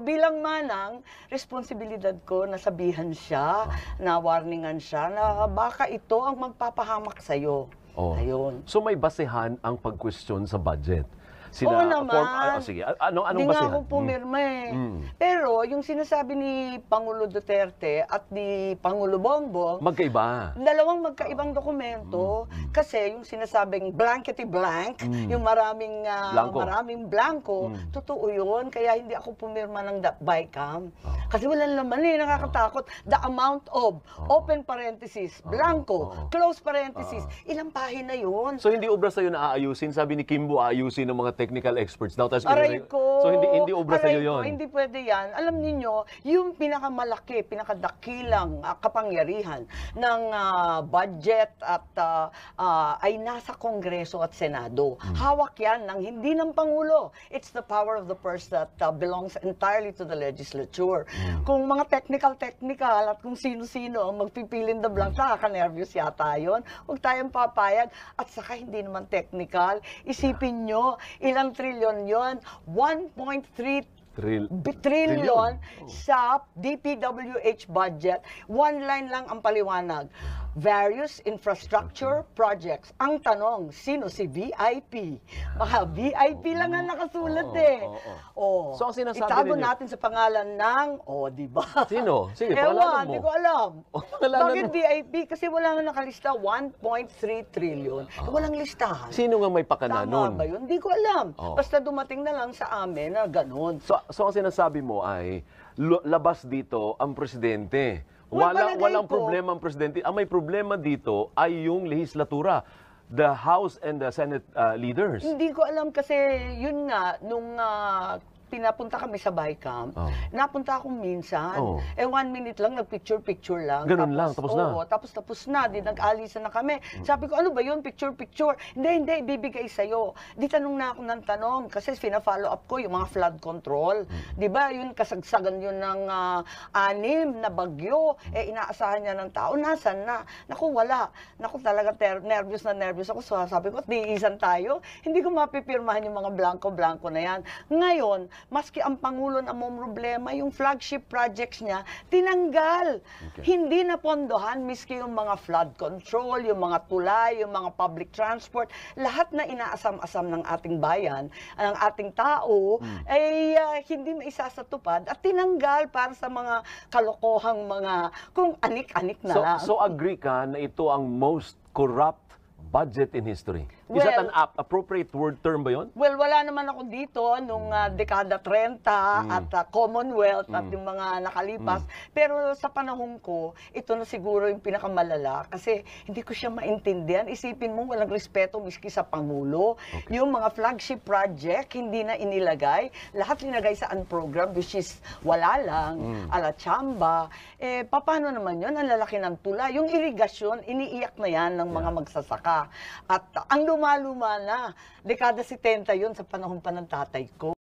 bilang manang, responsibilidad ko na sabihan siya, na warningan siya, na baka ito ang magpapahamak sa'yo. Ayun. So may basehan ang pag-question sa budget? Oo naman. Sige, anong Hindi nga basehan? ako pumirma eh. Pero yung sinasabi ni Pangulo Duterte at ni Pangulo Bongbong, Magkaiba. dalawang magkaibang dokumento kasi yung sinasabing blankety blank, yung maraming blanco, totoo yun. Kaya hindi ako pumirma ng BICAM. Kasi walang laman eh, nakakatakot. The amount of, open parenthesis, blanco, close parenthesis, ilang pahina yun. So hindi obra sa'yo na aayusin? Sabi ni Kimbo, aayusin ng mga technical experts daw. Aray ko! So hindi obra sa'yo yun? Hindi pwede yan. Alam niyo, yung pinakamalaki, pinakadakilang kapangyarihan ng budget at ay nasa Kongreso at Senado. Hawak yan ng hindi ng Pangulo. It's the power of the purse that belongs entirely to the legislature. Kung mga technical at kung sino-sino ang magpipilin the blank, nakaka-nervous yata yun. Huwag tayong papayag. At saka hindi naman technical. Isipin nyo, ilang trilyon yon? 1.3 trillion sa DPWH budget. One line lang ang paliwanag. Various infrastructure projects. Ang tanong, sino si VIP? Baka VIP lang ang nakasulat eh. So ang sinasabi itago ninyo, natin sa pangalan ng, di ba? Sino? Sige, Ewan, pangalanan mo. hindi ko alam. Pangalanan Bakit mo. VIP? Kasi wala nga nakalista 1.3 trillion. Walang listahan. Sino nga may pakana nun? Tama ba yun? Hindi ko alam. Basta dumating na lang sa amin na ganun. So ang sinasabi mo ay labas dito ang presidente. Palagay Walang ko, problema ang presidente. Ang may problema dito ay yung lehislatura, the House and the Senate leaders. Hindi ko alam kasi yun nga, nung pinapunta kami sa BICAM, napunta akong minsan. 1 minute lang, nag-picture lang. Ganun lang, tapos na? Oo, tapos na. Di nag-alisan na kami. Sabi ko, ano ba yun? Picture. Hindi, ibibigay sa'yo. Di tanong na ako ng tanong kasi fina-follow up ko yung mga flood control. Di ba, yun kasagsagan yun ng 6 na bagyo. Inaasahan niya ng tao. Nasaan na? Naku, wala. Naku, talaga nervous ako. So, sabi ko, tiisan tayo. Hindi ko mapipirmahan yung mga blanco-blanco na yan. Ngayon, maski ang Pangulo na may problema, yung flagship projects niya, tinanggal. Hindi napondohan, miski yung mga flood control, yung mga tulay, yung mga public transport, lahat na inaasam-asam ng ating bayan, ng ating tao, ay hindi maisasatupad at tinanggal para sa mga kalokohang mga, kung anik-anik na lang. So agree ka na ito ang most corrupt budget in history? Is that an appropriate word term ba yun? Well, wala naman ako dito nung dekada 30 at Commonwealth at yung mga nakalipas. Pero sa panahon ko, ito na siguro yung pinakamalala kasi hindi ko siya maintindihan. Isipin mo, walang respeto miski sa Pangulo. Yung mga flagship project, hindi na inilagay. Lahat linagay sa unprogram, which is wala lang, ala chamba. Paano naman yun? Ang lalaki ng tula. Yung irigasyon, iniiyak na yan ng mga magsasaka. At ang luma na, dekada 70 yun sa panahon pa ng tatay ko.